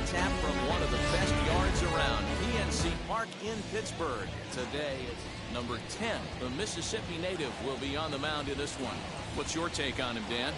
tap from one of the best yards around, PNC Park in Pittsburgh. Today, it's number 10. The Mississippi native will be on the mound in this one. What's your take on him, Dan?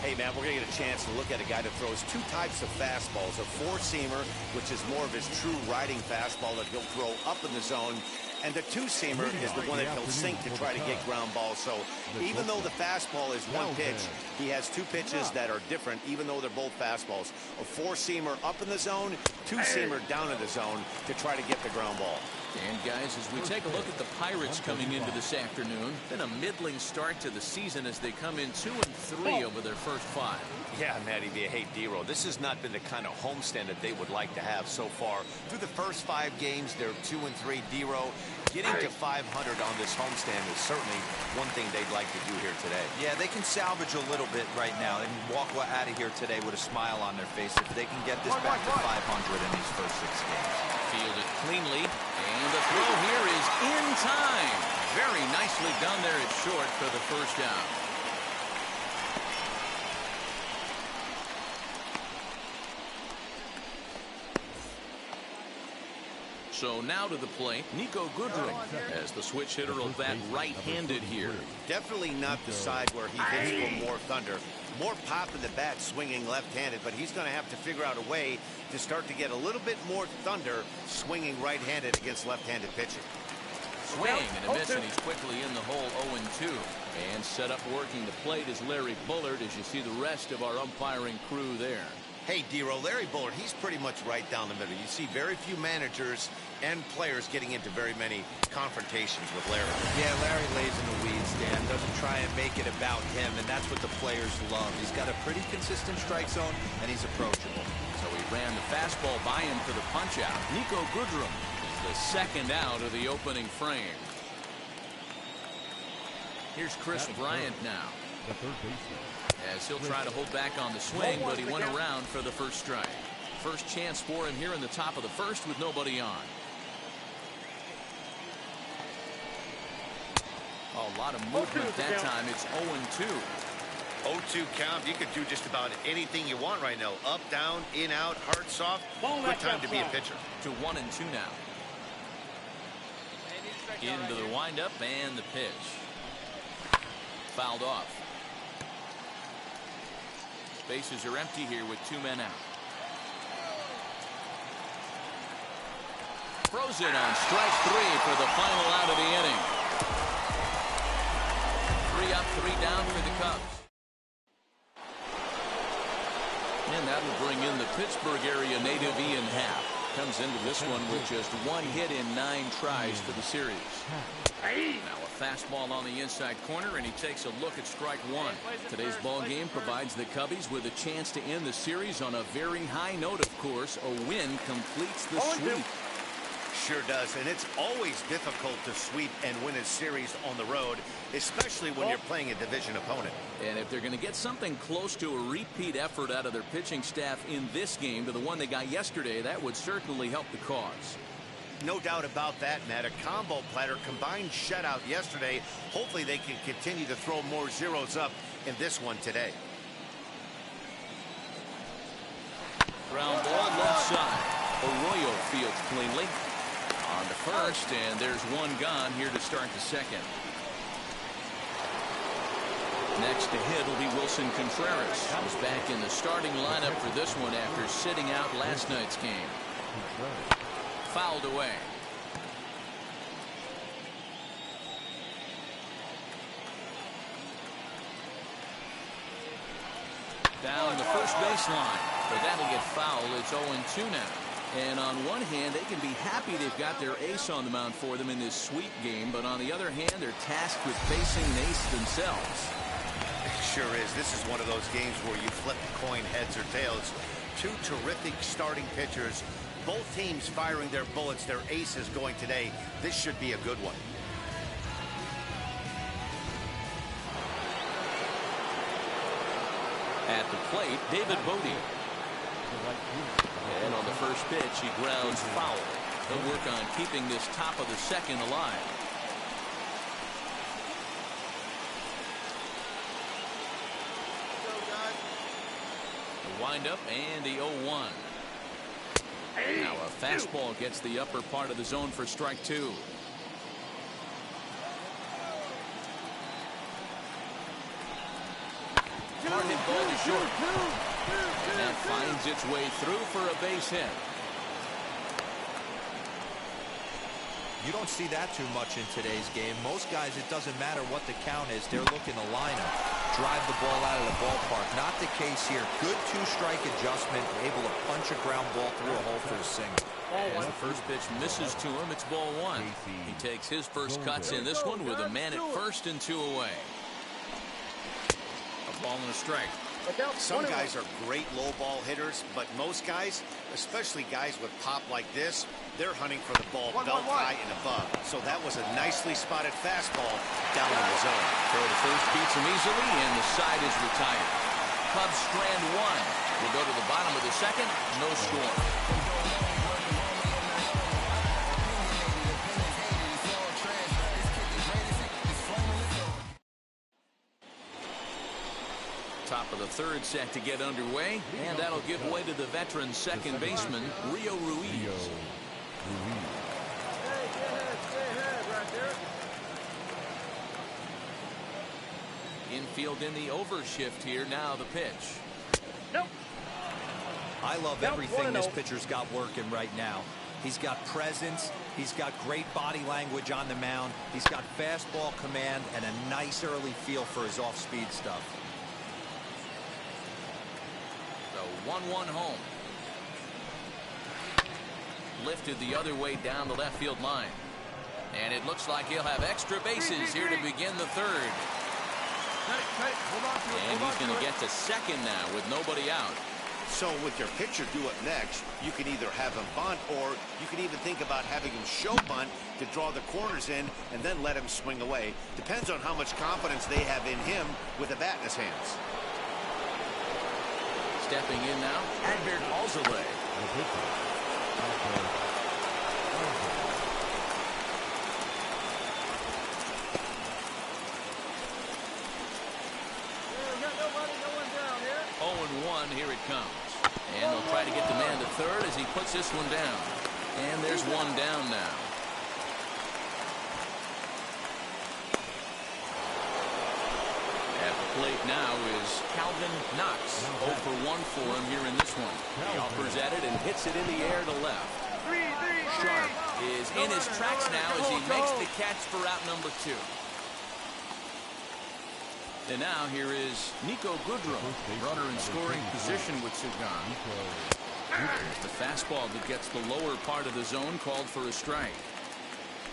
Hey, man, we're going to get a chance to look at a guy that throws two types of fastballs. A four-seamer, which is more of his true riding fastball that he'll throw up in the zone. And the two-seamer is the one that he'll sink to try to get ground balls. So even though the fastball is one pitch, he has two pitches that are different, even though they're both fastballs. A four-seamer up in the zone, two-seamer down in the zone to try to get the ground ball. And guys, as we take a look at the Pirates coming into this afternoon, been a middling start to the season as they come in 2-3 over their first 5. Yeah, Matty V. Hey, D-Roll, this has not been the kind of homestand that they would like to have so far. Through the first 5 games, they're 2-3. D-Roll, getting to 500 on this homestand is certainly one thing they'd like to do here today. Yeah, they can salvage a little bit right now and walk out of here today with a smile on their face if they can get this back to 500 in these first 6 games. Fielded cleanly, and the throw here is in time. Very nicely done there at short for the first down. So now to the plate, Nico Goodrum, as the switch hitter will bat right-handed here. Definitely not the side where he hits for more thunder. More pop in the bat swinging left-handed, but he's going to have to figure out a way to start to get a little bit more thunder swinging right-handed against left-handed pitching. Swing and a miss, and he's quickly in the hole 0-2. And set up working the plate is Larry Bullard, as you see the rest of our umpiring crew there. Hey, D-Roll, Larry Bullard, he's pretty much right down the middle. You see very few managers and players getting into very many confrontations with Larry. Yeah, Larry lays in the weeds, Dan. Doesn't try and make it about him, and that's what the players love. He's got a pretty consistent strike zone, and he's approachable. So he ran the fastball by him for the punch-out. Nico Goodrum is the second out of the opening frame. Here's Chris Bryant now, the third baseman, as he'll try to hold back on the swing, but he went around for the first strike. First chance for him here in the top of the first with nobody on. Oh, a lot of movement that time. It's 0-2. 0-2 count. You could do just about anything you want right now. Up, down, in, out, hard, soft. Good time to be a pitcher. To 1-2 now. Into the windup and the pitch. Fouled off. Bases are empty here with 2 men out. Frozen on strike 3 for the final out of the inning. 3 up, 3 down for the Cubs. And that will bring in the Pittsburgh area native Ian Happ. Comes into this one with just 1 hit in 9 tries for the series. Now a fastball on the inside corner, and he takes a look at strike 1. Today's ball game provides the Cubbies with a chance to end the series on a very high note, of course. A win completes the sweep. Sure does, and it's always difficult to sweep and win a series on the road, especially when you're playing a division opponent. And if they're going to get something close to a repeat effort out of their pitching staff in this game to the one they got yesterday, that would certainly help the cause. No doubt about that, Matt. A combo platter, combined shutout yesterday. Hopefully they can continue to throw more zeros up in this one today. Ground ball left side. Arroyo fields cleanly on the first, and there's 1 gone here to start the second. Next to hit will be Wilson Contreras. He's back in the starting lineup for this one after sitting out last night's game. Fouled away. Down the first baseline, but that'll get foul. It's 0-2 now. And on one hand, they can be happy they've got their ace on the mound for them in this sweep game, but on the other hand, they're tasked with facing an ace themselves. It sure is. This is one of those games where you flip the coin heads or tails. 2 terrific starting pitchers. Both teams firing their bullets, their aces going today. This should be a good one. At the plate, David Bodie. And on the first pitch, he grounds foul. He'll work on keeping this top of the second alive. The windup and the 0-1. Fastball gets the upper part of the zone for strike 2. Hard hit ball to short. And that finds its way through for a base hit. You don't see that too much in today's game. Most guys, it doesn't matter what the count is. They're looking to line him, drive the ball out of the ballpark. Not the case here. Good two-strike adjustment, able to punch a ground ball through a hole for a single. As the first pitch misses to him, it's ball 1. He takes his first cuts in this one with a man at first and 2 away. A ball and a strike. Some guys are great low ball hitters, but most guys, especially guys with pop like this, they're hunting for the ball belt high and above. So that was a nicely spotted fastball down in the zone. Throw to first beats him easily, and the side is retired. Cubs strand 1. We'll go to the bottom of the second. No score. Top of the third set to get underway, and that'll give way to the veteran second baseman, Rio Ruiz. Infield in the overshift here. Now the pitch. I love everything this pitcher's got working right now. He's got presence. He's got great body language on the mound. He's got fastball command and a nice early feel for his off-speed stuff. 1-1 home. Lifted the other way down the left field line. And it looks like he'll have extra bases here to begin the third. And he's going to get to second now with nobody out. So with your pitcher do it next, you can either have him bunt, or you can even think about having him show bunt to draw the corners in and then let him swing away. Depends on how much confidence they have in him with a bat in his hands. Stepping in now, Adbert Alzolay. Here it comes. And they'll try to get the man to third as he puts this one down. And there's one down now. At the plate now is Calvin Knox. 0 for 1 for him here in this one. He offers at it and hits it in the air to left. Sharp is in his tracks now as he makes the catch for out number 2. And now here is Nico Goodrum, runner in scoring position with Sugan. The fastball that gets the lower part of the zone called for a strike.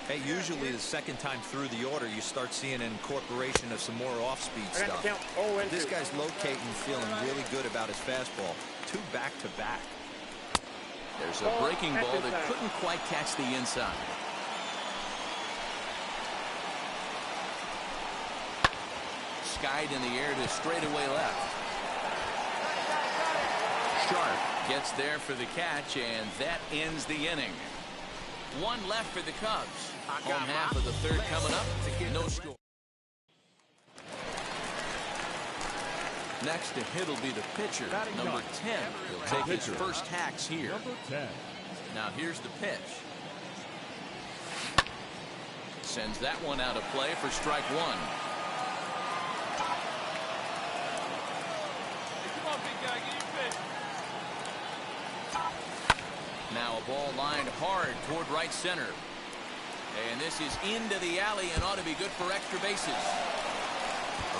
Hey, usually the second time through the order, you start seeing an incorporation of some more off-speed stuff. This guy's locating, feeling really good about his fastball. 2 back-to-back. There's a breaking ball that couldn't quite catch the inside. Skied in the air to straightaway left. Sharp gets there for the catch, and that ends the inning. 1 left for the Cubs. Home half of the third coming up. No score. Next to hit will be the pitcher, number 10. He'll take his first hacks here. Now here's the pitch. Sends that one out of play for strike 1. Now a ball lined hard toward right center. And this is into the alley and ought to be good for extra bases.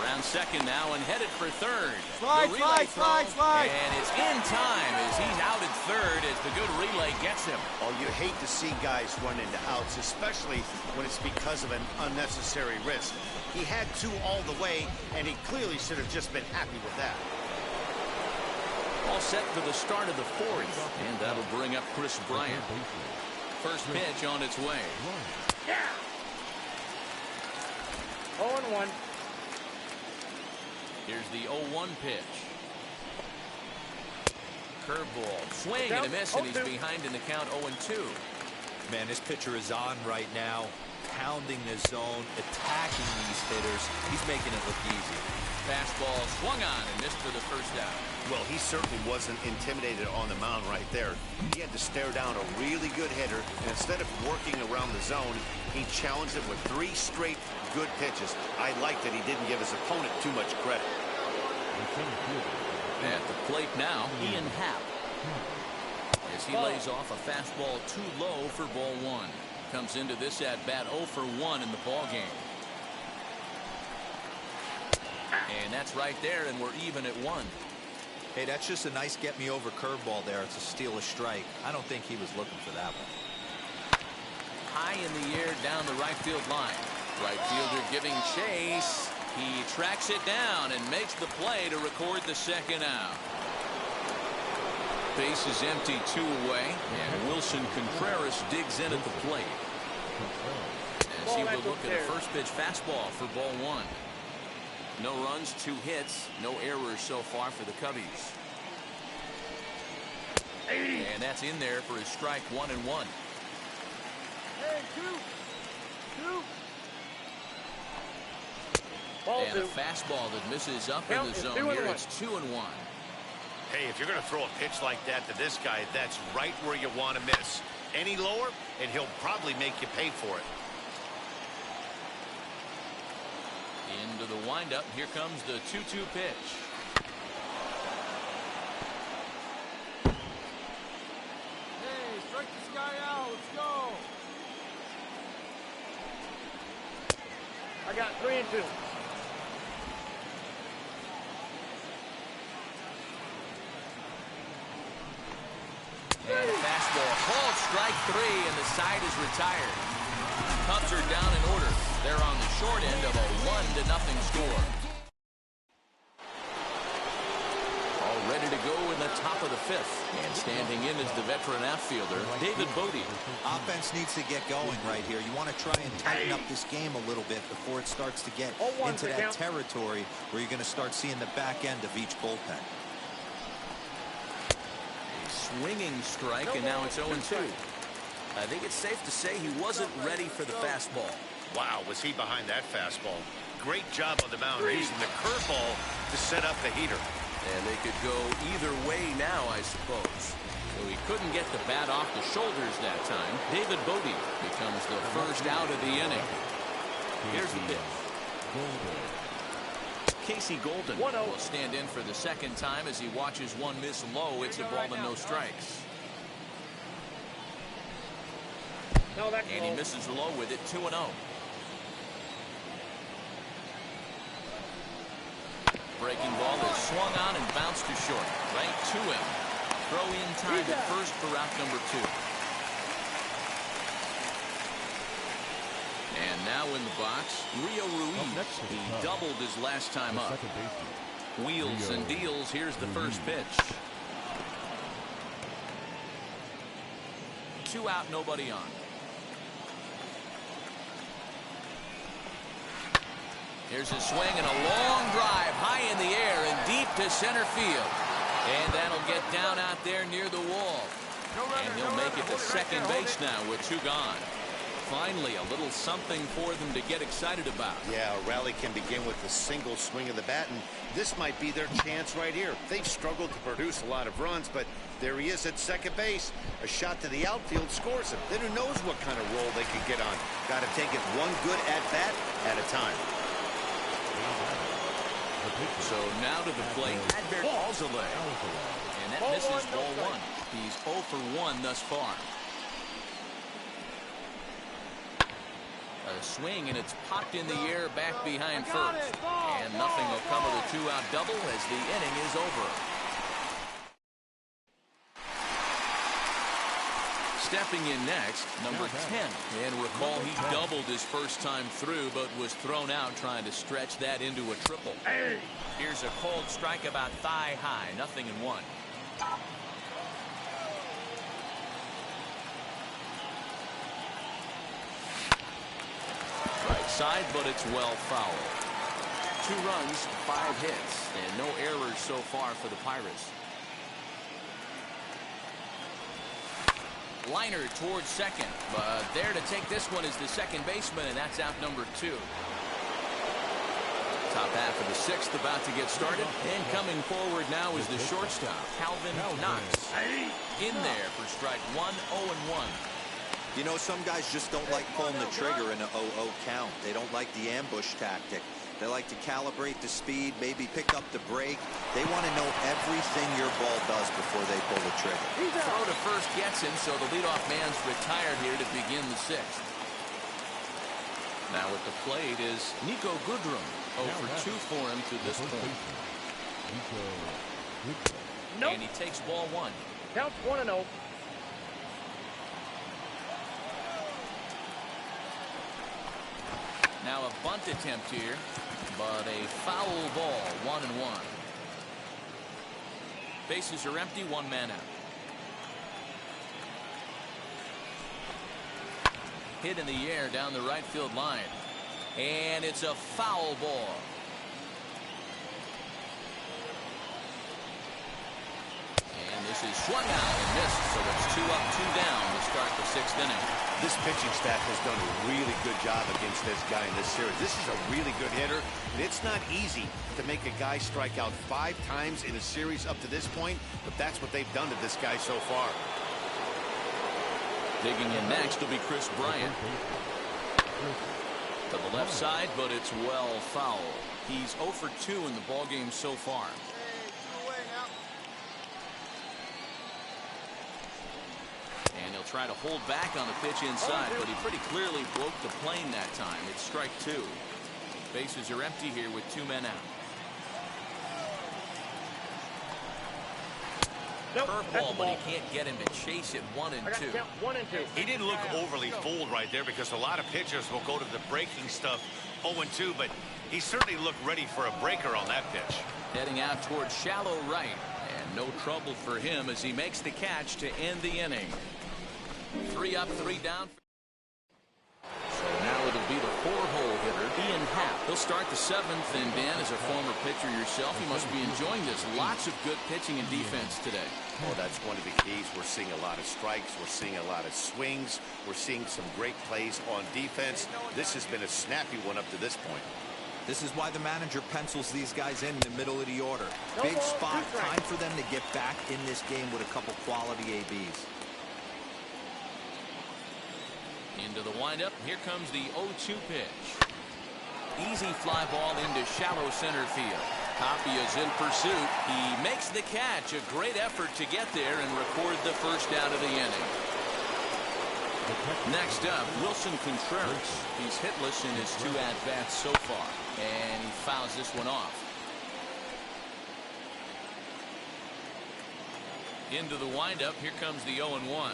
Around second now and headed for third. Slide. And it's in time as he's out at third as the good relay gets him. Oh, you hate to see guys run into outs, especially when it's because of an unnecessary risk. He had 2 all the way, and he clearly should have just been happy with that. All set for the start of the 4th, and that'll bring up Chris Bryant. First pitch on its way. 0-1. Here's the 0-1 pitch. Curveball, swing and a miss, and he's behind in the count 0-2. Man, this pitcher is on right now, pounding the zone, attacking these hitters. He's making it look easy. Fastball swung on and missed for the first out. Well, he certainly wasn't intimidated on the mound right there. He had to stare down a really good hitter, and instead of working around the zone, he challenged him with 3 straight good pitches. I like that he didn't give his opponent too much credit. At the plate now, Ian Happ. As he lays off a fastball too low for ball 1. Comes into this at bat 0 for 1 in the ball game. And that's right there, and we're even at 1. Hey, that's just a nice get-me-over curveball there. It's a steal a strike. I don't think he was looking for that one. High in the air down the right field line. Right fielder giving chase. He tracks it down and makes the play to record the second out. Base is empty, 2 away, and Wilson Contreras digs in at the plate. As he will look at a first pitch fastball for ball 1. No runs, 2 hits, no errors so far for the Cubbies. And that's in there for his strike 1 and 1. Hey, 2. And a fastball that misses up in the zone here. It's 2 and 1. Hey, if you're going to throw a pitch like that to this guy, that's right where you want to miss. Any lower, and he'll probably make you pay for it. Into the windup. Here comes the 2-2 pitch. Hey, strike this guy out. Let's go. I got 3 and 2. And a fastball called strike 3, and the side is retired. Cubs are down in order. They're on the short end of a 1-0 score. All ready to go in the top of the 5th. And standing in is the veteran outfielder, David Bodie. Offense needs to get going right here. You want to try and tighten up this game a little bit before it starts to get into that territory where you're going to start seeing the back end of each bullpen. A swinging strike, and now it's 0-2. I think it's safe to say he wasn't ready for the fastball. Wow, was he behind that fastball. Great job on the mound using the curveball to set up the heater. And they could go either way now, I suppose. So he couldn't get the bat off the shoulders that time. David Bodie becomes the first out of the inning. Here's the pitch. Casey Golden will stand in for the second time as he watches one miss low. It's a ball and no strikes. And he misses low with it, 2-0. Breaking ball is swung on and bounced to short. Right to him. Throw in time at first for out number 2. And now in the box, Rio Ruiz. He doubled his last time up. Wheels and deals. Here's the first pitch. 2 out, nobody on. Here's a swing and a long drive high in the air and deep to center field. And that'll get down out there near the wall. And he'll make it to second base now with 2 gone. Finally, a little something for them to get excited about. Yeah, a rally can begin with a single swing of the bat, and this might be their chance right here. They've struggled to produce a lot of runs, but there he is at second base. A shot to the outfield scores him. Then who knows what kind of roll they could get on. Got to take it one good at-bat at a time. So now to the plate, Adbert Alzolay. And that misses ball 1. He's 0 for 1 thus far. A swing, and it's popped in the air back behind first. And nothing will come of the 2-out double as the inning is over. Stepping in next, number 10. And recall he doubled his first time through, but was thrown out trying to stretch that into a triple. Here's a cold strike about thigh high, 0-1. Right side, but it's well fouled. 2 runs, 5 hits, and no errors so far for the Pirates. Liner towards second, but there to take this one is the second baseman, and that's out number 2. Top half of the sixth about to get started. And coming forward now is the shortstop, Calvin Knox. In there for strike one, 0-1. You know, some guys just don't like pulling the trigger in a 0-0 count. They don't like the ambush tactic. They like to calibrate the speed, maybe pick up the brake. They want to know everything your ball does before they pull the trigger. Throw to first gets him, so the leadoff man's retired here to begin the sixth. Now at the plate is Nico Goodrum. 0 for 2 for him to this point. Nope. And he takes ball one. Counts 1-0. Now a bunt attempt here, but a foul ball, 1-1. Bases are empty, one man out. Hit in the air down the right field line. And it's a foul ball. And this is swung out and missed, so it's 2 up, 2 down to start the sixth inning. This pitching staff has done a really good job against this guy in this series. This is a really good hitter, and it's not easy to make a guy strike out 5 times in a series up to this point, but that's what they've done to this guy so far. Digging in next will be Chris Bryant. To the left side, but it's well foul. He's 0 for 2 in the ballgame so far. And he'll try to hold back on the pitch inside, but he pretty clearly broke the plane that time. It's strike 2. Bases are empty here with 2 men out. Curveball, but he can't get him to chase it 1 and 2. 1 and 2. He didn't look overly fooled right there because a lot of pitchers will go to the breaking stuff 0-2, but he certainly looked ready for a breaker on that pitch. Heading out towards shallow right, and no trouble for him as he makes the catch to end the inning. 3 up, 3 down. So now it'll be the 4-hole hitter, Ian Happ. He'll start the 7th, and Dan, as a former pitcher yourself, you must be enjoying this. Lots of good pitching and defense today. Well, that's one of the keys. We're seeing a lot of strikes. We're seeing a lot of swings. We're seeing some great plays on defense. This has been a snappy one up to this point. This is why the manager pencils these guys in the middle of the order. Big spot, time for them to get back in this game with a couple quality ABs. Into the windup. Here comes the 0-2 pitch. Easy fly ball into shallow center field. Tapia's in pursuit. He makes the catch. A great effort to get there and record the first out of the inning. Next up, Wilson Contreras. He's hitless in his 2 at-bats so far, and he fouls this one off. Into the windup. Here comes the 0-1.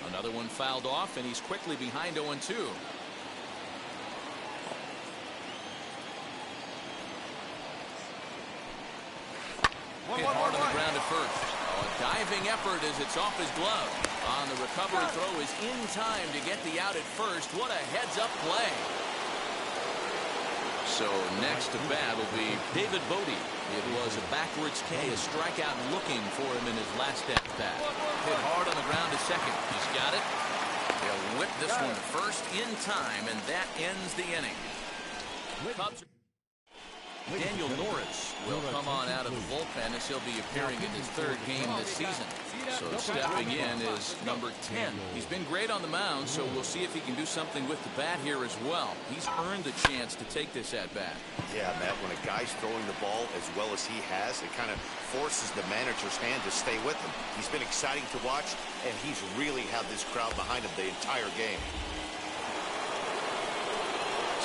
Another one fouled off, and he's quickly behind 0-2. Hit hard on the ground at first. A diving effort as it's off his glove. On the recovery throw is in time to get the out at first. What a heads-up play. So next to bat will be David Bodie. It was a backwards K, a strikeout looking for him in his last at-bat. Hit hard on the ground to second. He's got it. He'll whip this one first in time, and that ends the inning. Cubs. Daniel Norris will come on out of the bullpen as he'll be appearing in his 3rd game this season. So stepping in is number 10. He's been great on the mound, so we'll see if he can do something with the bat here as well. He's earned the chance to take this at bat. Yeah, Matt, when a guy's throwing the ball as well as he has, it kind of forces the manager's hand to stay with him. He's been exciting to watch, and he's really had this crowd behind him the entire game.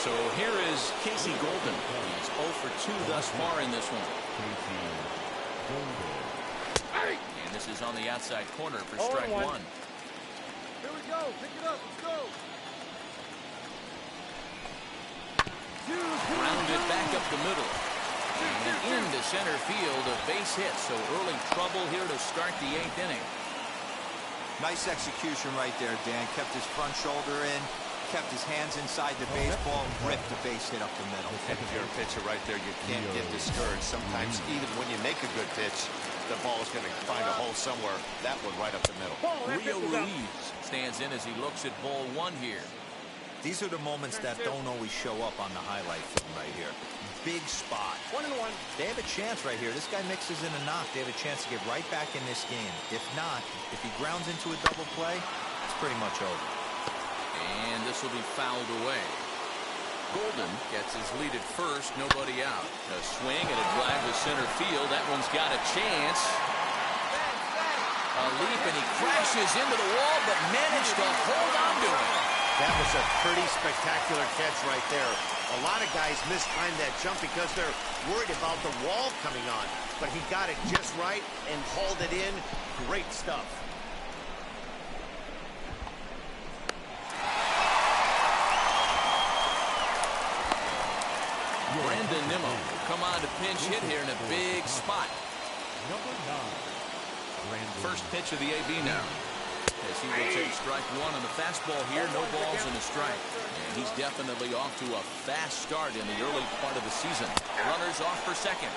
So here is Casey Golden. He's 0 for 2 thus far in this one. And this is on the outside corner for strike 1. Here we go. Pick it up. Let's go. Grounded back up the middle. And into center field, a base hit. So early trouble here to start the 8th inning. Nice execution right there, Dan. Kept his front shoulder in, kept his hands inside the baseball, and ripped the base hit up the middle. If you're a pitcher right there, you can't get discouraged. Sometimes even when you make a good pitch, the ball is going to find a hole somewhere. That one right up the middle. Rio Ruiz stands in as he looks at ball 1 here. These are the moments that don't always show up on the highlight film right here. Big spot. 1-1. They have a chance right here. This guy mixes in a knock. They have a chance to get right back in this game. If not, if he grounds into a double play, it's pretty much over. And this will be fouled away. Golden gets his lead at first, nobody out. A swing and a drive to center field. That one's got a chance. A leap and he crashes into the wall, but managed to hold on to it. That was a pretty spectacular catch right there. A lot of guys mistime that jump because they're worried about the wall coming on. But he got it just right and hauled it in. Great stuff. Brandon Nimmo will come on to pinch hit here in a big spot. Number 9. First pitch of the AB now. As he will take strike one on the fastball here, no balls and a strike. And he's definitely off to a fast start in the early part of the season. Runners off for second.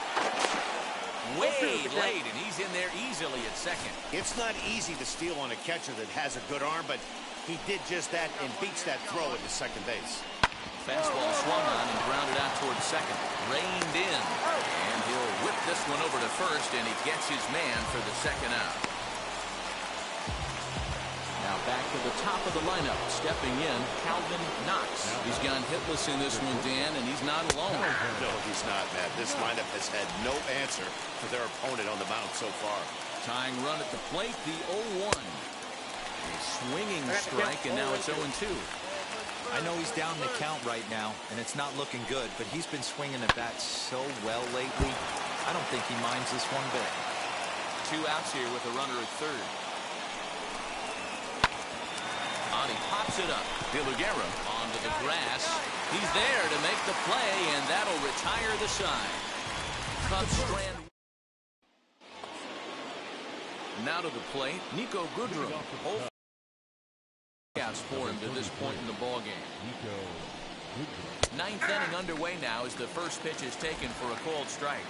Way late, and he's in there easily at second. It's not easy to steal on a catcher that has a good arm, but he did just that and beats that throw at the second base. Fastball swung on and grounded out towards second. Reined in. And he'll whip this one over to first, and he gets his man for the second out. Now back to the top of the lineup. Stepping in, Calvin Knox. He's gone hitless in this one, Dan, and he's not alone. No, he's not, Matt. This lineup has had no answer for their opponent on the mound so far. Tying run at the plate, the 0-1. A swinging strike, and now it's 0-2. I know he's down the count right now, and it's not looking good, but he's been swinging the bat so well lately. I don't think he minds this one bit. 2 outs here with a runner at third. On he pops it up. De Lugera onto the grass. He's there to make the play, and that'll retire the side. Cubs strand. Now to the plate, Nico Goodrum. Outs for him to this point in the ball game. Ninth inning underway now as the first pitch is taken for a called strike.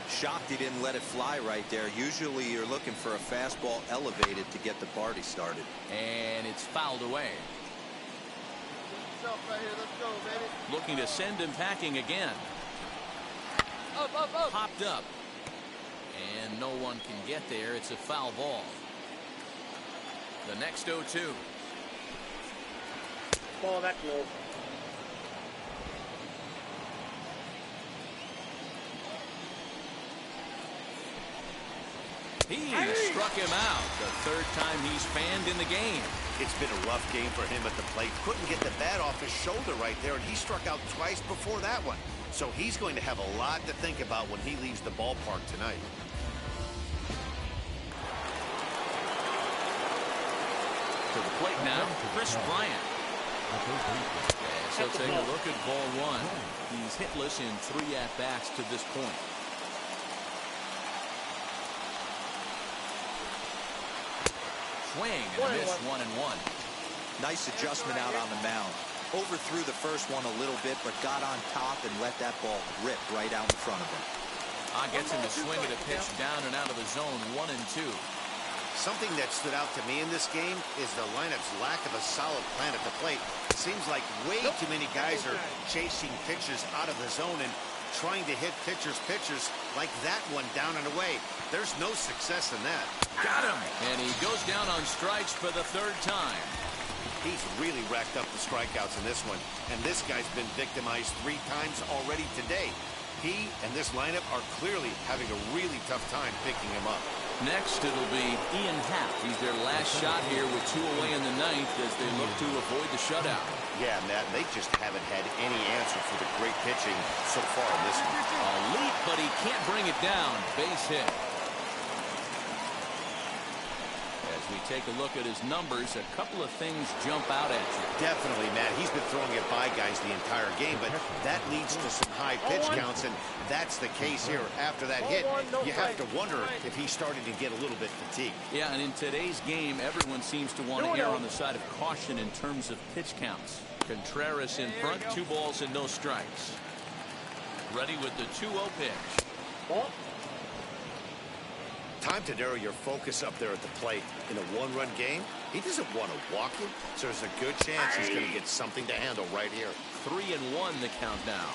Shocked he didn't let it fly right there. Usually you're looking for a fastball elevated to get the party started. And it's fouled away. Right here. Let's go, baby. Looking to send him packing again. Up, up, up. Popped up. And no one can get there. It's a foul ball. The next 0-2. Ball that close. He struck him out. The third time he's fanned in the game. It's been a rough game for him at the plate. Couldn't get the bat off his shoulder right there, and he struck out twice before that one. So he's going to have a lot to think about when he leaves the ballpark tonight. To the plate now, Chris Bryant. Yes, he'll take a look at ball one. He's hitless in 3 at-bats to this point. Swing and a miss, 1-1. Nice adjustment out on the mound. Overthrew the first one a little bit, but got on top and let that ball rip right out in front of him. Gets him to swing at a pitch down and out of the zone, 1-2. Something that stood out to me in this game is the lineup's lack of a solid plan at the plate. It seems like way too many guys are chasing pitches out of the zone and trying to hit pitchers like that one down and away. There's no success in that. Got him! And he goes down on strikes for the 3rd time. He's really racked up the strikeouts in this one, and this guy's been victimized 3 times already today. He and this lineup are clearly having a really tough time picking him up. Next, it'll be Ian Happ. He's their last shot here with 2 away in the 9th as they look to avoid the shutout. Yeah, Matt, they just haven't had any answer for the great pitching so far in this one. A leap, but he can't bring it down. Base hit. As we take a look at his numbers, a couple of things jump out at you. Definitely, Matt. He's been throwing it by guys the entire game, but that leads to some high pitch counts, and that's the case here. After that hit, you have to wonder if he's starting to get a little bit fatigued. Yeah, and in today's game, everyone seems to want to err on the side of caution in terms of pitch counts. Contreras in front, 2 balls and no strikes. Ready with the 2-0 pitch. time to narrow your focus up there at the plate. In a one-run game, he doesn't want to walk you, so there's a good chance he's going to get something to handle right here. 3-1 the count now.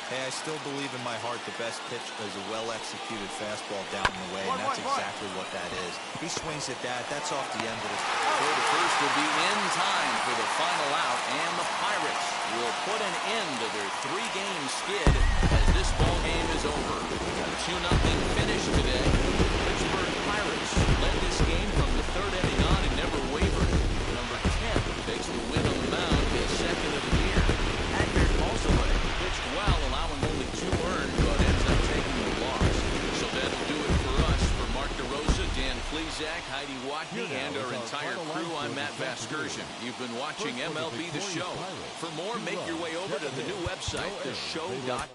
Hey, I still believe in my heart the best pitch is a well-executed fastball down and away, and that's exactly what that is. He swings at that. That's off the end of it. Throw to first will be in time for the final out, and the Pirates will put an end to their 3-game skid as this ball game is over. A 2-0 finish today. Pittsburgh Pirates led this game from the third inning on and never wavered. Number 10 takes the win on the mound, his second of the year. Hackert also pitched well, allowing only 2 earned, but ends up taking the loss. So that'll do it for us. For Mark DeRosa, Dan Plesac, Heidi Watney, and our entire crew, I'm Matt Vasgersian. You've been watching MLB The Show. For more, make your way over to the new website, theshow.com.